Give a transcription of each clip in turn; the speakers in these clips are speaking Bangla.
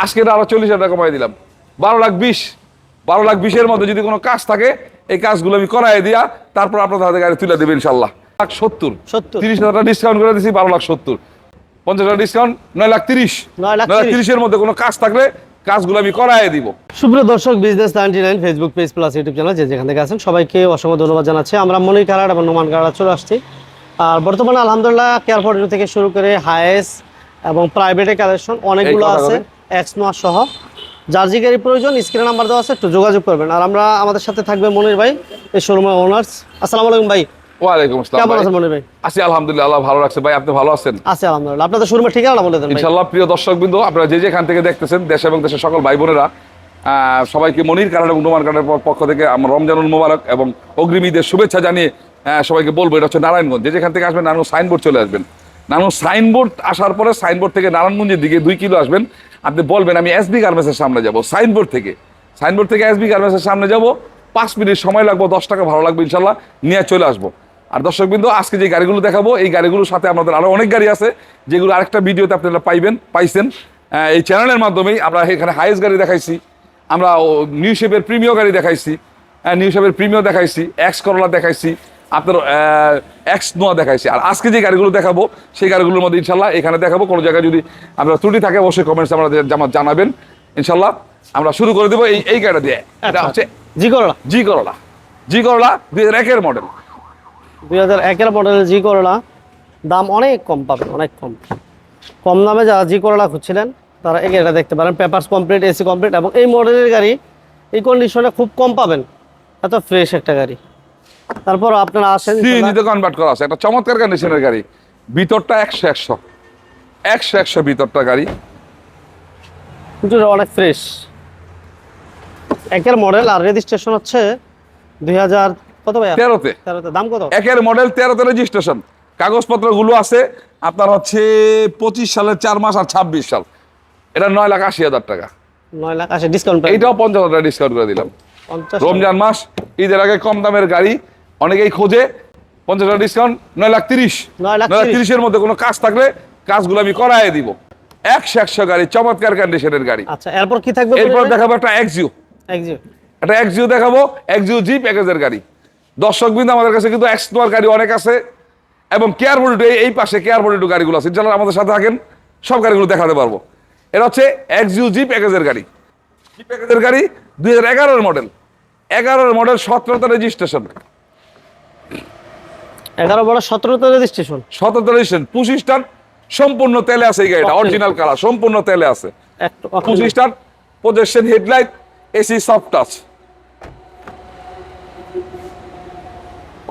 আজকে আরো 40,000 টাকা কমাই দিলাম। 12,20,000 মধ্যে যদি কোনো কাজ থাকে এই কাজগুলো আমি করাই দিয়া তারপর আপনাদের হাতে গাড়ি তুলে দেবে ইনশাল্লাহ। 70 30,000 টাকা ডিসকাউন্ট করে দিচ্ছি, 12,70,000। 50 টাকা ডিসকাউন্ট 9,30,000। 9,30,000 মধ্যে কোনো কাজ থাকলে কাজগুলো আমি করাই দিব। সুপ্রিয় দর্শক, business 99 Facebook page plus YouTube channel যেখান থেকে আছেন সবাইকে অসংখ্য ধন্যবাদ জানাচ্ছি। আমরা মনির কারাড় এবং নোমান কারাড় চলে আসছি। আর বর্তমানে আলহামদুলিল্লাহ কেয়ার ফর্টিনো থেকে শুরু করে হাইস এবং প্রাইভেটের কালেকশন অনেকগুলো আছে, এক্স নোয়া সহ। যার যে গাড়ি প্রয়োজন স্ক্রিনে নাম্বার দেওয়া আছে, একটু যোগাযোগ করবেন। আর আমাদের সাথে থাকবে মনির ভাই, এই শোরুমের ওনার্স। আসসালামু আলাইকুম ভাই। ওয়ালাইকুম আসসালাম। কেমন আছেন মনির ভাই? আছি আলহামদুলিল্লাহ, আল্লাহ ভালো রাখছে। ভাই আপনি ভালো আছেন? আছি আলহামদুলিল্লাহ। আপনাদের শোরুমের ঠিকানা বলে দেন ভাই। ইনশাআল্লাহ। প্রিয় দর্শকবৃন্দ, আপনারা যে যেখান থেকে দেখতেছেন, দেশ এবং দেশের সকল ভাই বোনেরা, সবাইকে মনির কারাড় এবং নোমান কারাড়ের পক্ষ থেকে আমার রমজানুল মোবারক এবং অগ্রিম ঈদের শুভেচ্ছা জানিয়ে সবাইকে বলবো, এটা হচ্ছে নারায়ণগঞ্জ। যে যেখান থেকে আসবেন নারায়ণগঞ্জ সাইনবোর্ড চলে আসবেন। নারায়ণগঞ্জ সাইনবোর্ড আসার পরে সাইনবোর্ড থেকে নারায়ণগঞ্জের দিকে 2 কিলো আসবেন। আপনি বলবেন আমি এসবি গার্মেন্টসের সামনে যাবো। সাইনবোর্ড থেকে এসবি গার্মেন্টসের সামনে যাবো, 5 মিনিট সময় লাগবে, 10 টাকা ভালো লাগবে, ইনশাল্লাহ নিয়ে চলে আসবো। আর দর্শকবৃন্দ, আজকে যে গাড়িগুলো দেখাবো এই গাড়িগুলোর সাথে আমাদের আরো অনেক গাড়ি আছে, যেগুলো আরেকটা ভিডিওতে আপনারা পাইছেন এই চ্যানেলের মাধ্যমেই। আমরা এখানে হাইয়েস্ট গাড়ি দেখাইছি, আমরা নিউ শেপের প্রিমিয় গাড়ি দেখাইছি, নিউ শেপের প্রিমিয় দেখাইছি, এক্স করোলা দেখাইছি, আপনার এক্স নোয়া দেখাইছি। আর আজকে যে গাড়িগুলো দেখাবো সেই গাড়িগুলোর মধ্যে ইনশাল্লাহ এখানে দেখাবো। কোনো জায়গায় যদি আপনার ত্রুটি থাকে অবশ্যই কমেন্টস আমাদের জানাবেন। ইনশাল্লাহ আমরা শুরু করে দেবো এই গাড়িটা দিয়ে। এটা হচ্ছে জি করোলা 2001-এর মডেল। 2001-এর মডেলের জি করোলা। দাম অনেক কম পাবেন, অনেক কম দামে যারা জি করোলা খুঁজছিলেন তারা এই গাড়িটা দেখতে পারেন। পেপারস কমপ্লিট, এসি কমপ্লিট, এবং এই মডেলের গাড়ি এই কন্ডিশনে খুব কম পাবেন। এত ফ্রেশ একটা গাড়ি। তারপর আপনারা আসেন, সিএনজিতে কনভার্ট করা আছে, একটা চমৎকার কন্ডিশনের গাড়ি। ভিতরটা 100 ভিতরটা গাড়ি, কিন্তু অনেক ফ্রেশ। 1-এর মডেল আর রেজিস্ট্রেশন হচ্ছে 2000 কত ভাই? 13তে। দাম কত? 1-এর মডেল, 13তে রেজিস্ট্রেশন। কাগজপত্রগুলো আছে আপনার হচ্ছে 25 সালের 4 মাস আর 26 সাল। এটা 9,80,000 টাকা। 9,80,000 ডিসকাউন্ট। এইটাও 50,000 টাকা ডিসকাউন্ট করে দিলাম। রমজান মাস, ঈদের আগে কম দামের গাড়ি অনেকেই খোঁজে। 50,000 টাকা ডিসকাউন্ট, 9,30,000-এর মধ্যে কোনো কাজ থাকলে কাজগুলো আমি করাই দিব। 100 গাড়ি, চমৎকার কন্ডিশনের গাড়ি। আচ্ছা, এরপর কি থাকবে? এরপর দেখাবো একটা এক্সিও দেখাবো, এক্সিও জি প্যাকেজের গাড়ি। দর্শকবৃন্দ, আমাদের কাছে কিন্তু এক্স নোয়ার গাড়ি অনেক আছে, এবং কেয়ার ফর্টিনো এই পাশে কেয়ার ফর্টিনো গাড়িগুলো আছে। ইনশাআল্লাহ আমাদের সাথে থাকেন, সব গাড়িগুলো দেখাতে পারবো। এটা হচ্ছে এক্সিও জি প্যাকেজের গাড়ি। 2011-এর মডেল। 17তে রেজিস্ট্রেশন। 17তে রেজিস্ট্রেশন। 25 টান সম্পূর্ণ তেলে আছে এই গাড়িটা, অরিজিনাল কালার, সম্পূর্ণ তেলে আছে। 25 টান, projection headlight, AC soft touch,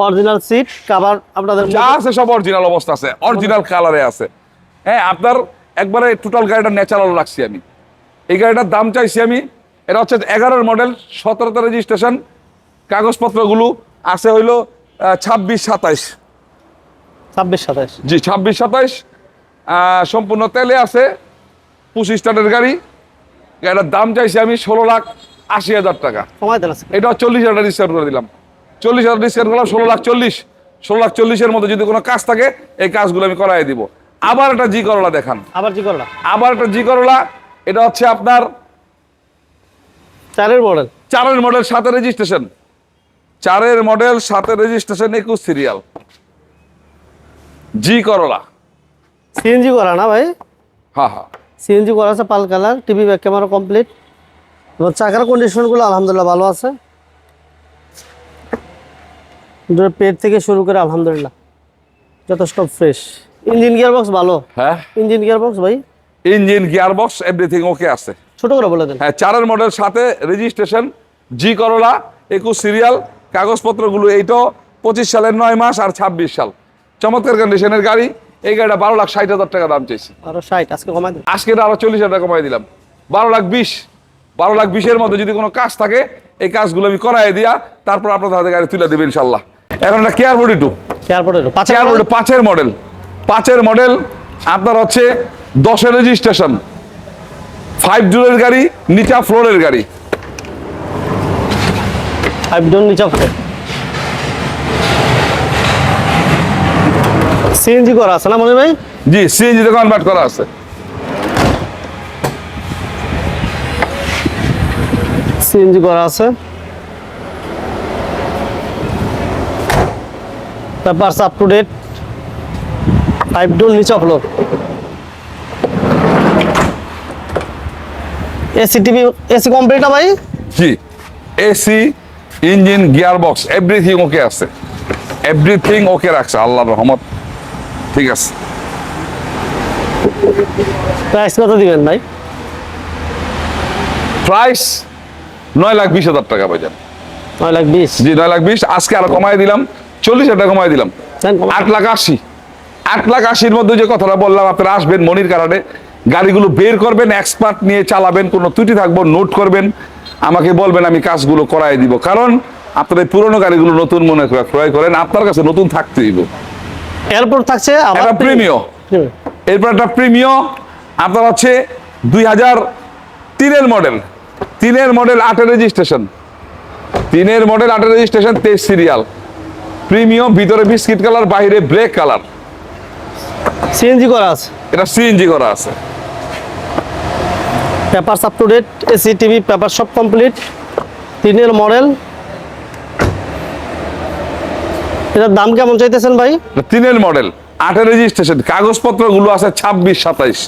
original seat cover, আপনাদের যা আছে সব অরিজিনাল অবস্থা আছে, অরিজিনাল কালারে আছে। হ্যাঁ, আপনার একবারে টোটাল গাড়িটা ন্যাচারাল রাখছি আমি। এই গাড়িটার দাম চাইছি আমি, এটা হচ্ছে 11-এর মডেল, 17তে রেজিস্ট্রেশন। কাগজপত্রগুলো আছে হইলো 26-27। জি 26-27, সম্পূর্ণ তেলে আছে, 25 টানের গাড়ি। গাড়িটার দাম চাইছি আমি 16,80,000 টাকা। এটা 40,000 টাকা ডিসকাউন্ট করে দিলাম। 40,000 ডিসকাউন্ট করলাম, 16,40,000-এর মধ্যে যদি কোনো কাজ থাকে এই কাজগুলো আমি করাই দিব। আবার একটা জি করোলা দেখান। আবার একটা জি করোলা। এটা হচ্ছে আপনার 4-এর মডেল, 7 রেজিস্ট্রেশন। 4-এর model, 7 registration, 21 serial G Corolla. CNG করা না ভাই? হ্যাঁ, সিএনজি করা আছে, pearl colour, TV back camera complete, এবং চাকার কন্ডিশনগুলো আলহামদুলিল্লাহ ভালো আছে। পেট থেকে শুরু করে আলহামদুলিল্লাহ যথেষ্ট ফ্রেশ। ইঞ্জিন গিয়ারবক্স ভালো? হ্যাঁ, ইঞ্জিন গিয়ারবক্স ভাই, ইঞ্জিন গিয়ারবক্স এভরিথিং ওকে আছে। ছোট করে বলে দেন। হ্যাঁ, 4-এর মডেল, 7 রেজিস্ট্রেশন, জি করোলা, 21 সিরিয়াল। কাগজপত্রগুলো এইটাও 25 সালের 9 মাস আর 26 সাল। চমৎকার কন্ডিশনের গাড়ি। এই গাড়িটা 12,60,000 টাকা দাম চাইছি। আরো 60 আজকে কমাই দিন। আজকে আরো 40,000 টাকা কমাই দিলাম। 12,20,000-এর মধ্যে যদি কোনো কাজ থাকে এই কাজগুলো আমি করাই দিয়া তারপর আপনাদের হাতে গাড়ি তুলে দেবে ইনশাল্লাহ। এখন একটা কেয়ার ফর্টিনো 5-এর মডেল। 5-এর মডেল আপনার হচ্ছে 10-এর রেজিস্ট্রেশন, 5 ডোরের গাড়ি, নিচা ফ্লোরের গাড়ি। 5 ডোর নিচা ফ্লোর। সিএনজি করা আছে না মনে ভাই? জি, সিএনজি তে কনভার্ট করা আছে। সিএনজি করা আছে, papers up to date, 5 door নিচে offload, AC TV, AC complete না ভাই? জি, AC, engine, gear box everything okay আছে, এভরিথিং ওকে রাখছে আল্লাহর রহমত। ঠিক আছে, প্রাইস কত দিবেন ভাই? প্রাইস 9,20,000 টাকা ভাইজান। 9,20,000। জি 9,20,000, আজকে আরো কমাই দিলাম, 40,000 টাকা কমাই দিলাম, 8,80,000। 8,80,000 মধ্যে যে কথাটা বললাম, আপনারা আসবেন মনির কারণে, গাড়িগুলো বের করবেন, এক্সপার্ট নিয়ে চালাবেন, কোনো ত্রুটি থাকবো নোট করবেন, আমাকে বলবেন, আমি কাজগুলো করাই দিব। কারণ আপনার এই পুরোনো গাড়িগুলো নতুন মনে করে ক্রয় করেন, আপনার কাছে নতুন থাকতে দিব। এরপর থাকছে আবার এটা প্রিমিয়, এরপর একটা প্রিমিয় আপনার হচ্ছে 2003-এর মডেল, 3-এর মডেল 8-এর রেজিস্ট্রেশন, 3-এর মডেল 8-এর রেজিস্ট্রেশন, 23 সিরিয়াল, প্রিমিয়াম, ভিতরে বিস্কিট কালার, বাইরে ব্ল্যাক কালার, সিএনজি করা আছে, এটা সিএনজি করা আছে। Papers up to date, AC TV paper সব কমপ্লিট, 3-এর মডেল। এটার দাম কেমন চাইতেছেন ভাই? 3-এর মডেল 8-এর রেজিস্ট্রেশন, কাগজপত্রগুলো আছে 26-27,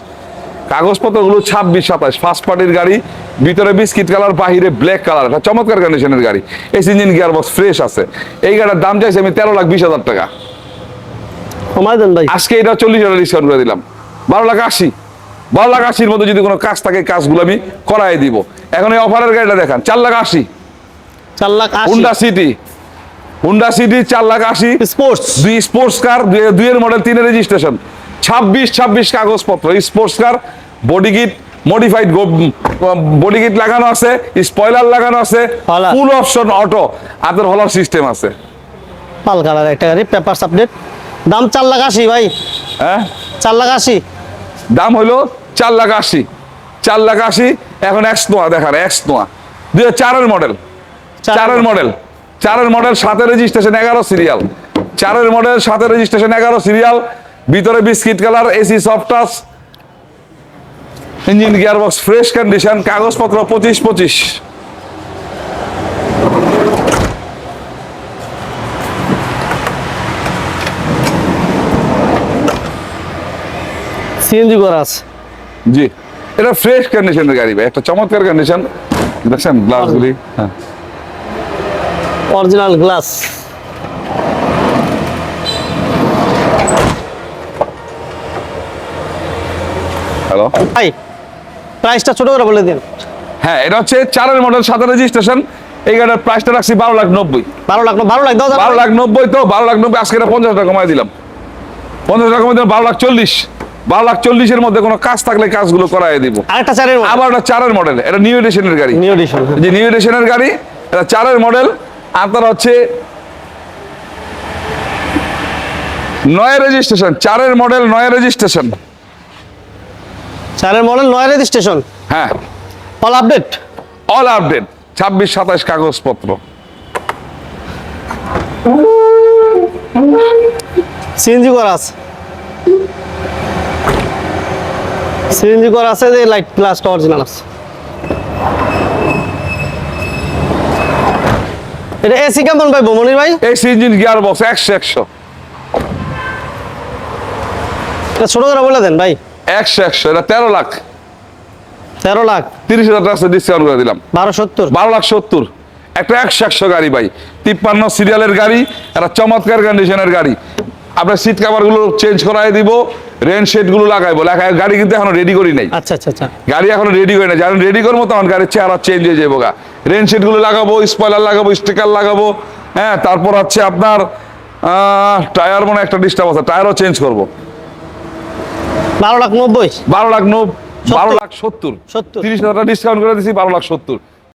কাগজপত্রগুলো 26-27, ফার্স্ট পার্টির গাড়ি, ভিতরে বিস্কিট কালার, বাহিরে ব্ল্যাক কালার, এটা চমৎকার কন্ডিশনের গাড়ি, AC engine gear box fresh আছে। এই গাড়ির দাম চাইছি আমি 13,20,000 টাকা। কমাই দেন ভাই। আজকে এটা 40,000 ডিসকাউন্ট করে দিলাম, 12,80,000। 12,80,000 মধ্যে যদি কোনো কাজ থাকে, কাজগুলো আমি করাই দিব। এখন এই অফারের গাড়িটা দেখান, 4,80,000, 4,80,000 Honda City, Honda City 4,80,000, sports, 2 sports car, 2-এর মডেল, 3-এর রেজিস্ট্রেশন, 26 কাগজপত্র, sports car, body kit modified, body kit লাগানো আছে, স্পয়লার লাগানো আছে, হলার। ফুল অপশন অটো, আপনার হলার সিস্টেম আছে। পাল কালার একটা গাড়ি, পেপারস আপডেট, দাম 4,80,000 ভাই, হ্যাঁ, 4,80,000। দাম হলো 4,80,000, 4,80,000। এখন এক্স নোয়া দেখান, এক্স নোয়া 2004-এর মডেল, 4-এর মডেল, 4-এর মডেল, 7-এর রেজিস্ট্রেশন, 11 সিরিয়াল, 4-এর মডেল, 7-এর রেজিস্ট্রেশন, 11 সিরিয়াল, ভিতরে biscuit colour, AC soft touch, engine gear box fresh condition, কাগজপত্র 25-25। সিএনজি করা আছে, জি, এটা ফ্রেশ কন্ডিশনের গাড়ি ভাই, একটা চমৎকার কন্ডিশন, দেখছেন গ্লাসগুলি। হ্যাঁ, অরিজিনাল গ্লাস। হ্যালো ভাই প্রাইসটা ছোট করে বলে দিন। হ্যাঁ, এটা হচ্ছে 4-এর মডেল, 7-এর রেজিস্ট্রেশন, এই গাড়ির প্রাইসটা রাখছি 12,90,000। 12,00,000 দাও, 12,90,000 তো 12,90,000, আজকে এটা 50 টাকা কমাই দিলাম, 50 টাকা কমাই দিলাম, 12,40,000। 12,40,000-এর মধ্যে কোনো কাজ থাকলে কাজগুলো করাই দিব। আরেকটা 4-এর আবার এটা 4-এর মডেল, এটা নিউ এডিশনের গাড়ি, নিউ এডিশন। জি নিউ এডিশনের গাড়ি, এটা 4-এর মডেল, আপনার হচ্ছে 9-এর রেজিস্ট্রেশন, 4-এর মডেল, 9-এর রেজিস্ট্রেশন। 4-এর মডেল, 9-এর রেজিস্ট্রেশন, হ্যাঁ, অল আপডেট, অল আপডেট, 26-27 কাগজপত্র। সিএনজি করা আছে, সিএনজি করা আছে, যে লাইট গ্লাসটা অরিজিনাল আছে। এটা এসি কেমন পাইবো মনির ভাই? এসি ইঞ্জিন গিয়ার বক্স 100-100, এটা ছোট করে বলে দেন ভাই। 100-100, এটা 13 লাখ, 13,00,000, 30,000 টাকা ডিসকাউন্ট করে দিলাম, 12,70,000। 12,70,000। একটা 100-100 গাড়ি ভাই, 53 সিরিয়ালের গাড়ি, একটা চমৎকার কন্ডিশনের গাড়ি। আপনার সিট কাভারগুলো চেঞ্জ করাই দিব, রেন শেডগুলো লাগাইবো, গাড়ি কিন্তু এখনো রেডি করি নাই, আচ্ছা আচ্ছা আচ্ছা, গাড়ি এখনো রেডি করি নাই, যখন রেডি করবো তখন গাড়ির চেহারা চেঞ্জ হয়ে যাবো গা। রেন শেডগুলো লাগাবো, স্পয়লার লাগাবো, স্টিকার লাগাবো, হ্যাঁ, তারপর হচ্ছে আপনার টায়ার মনে একটা ডিস্টার্ব আছে, টায়ারও চেঞ্জ করবো। 12,90,000, 12,70,000, 70,000 30,000 টাকা ডিসকাউন্ট করে দিচ্ছি, 12,70,000।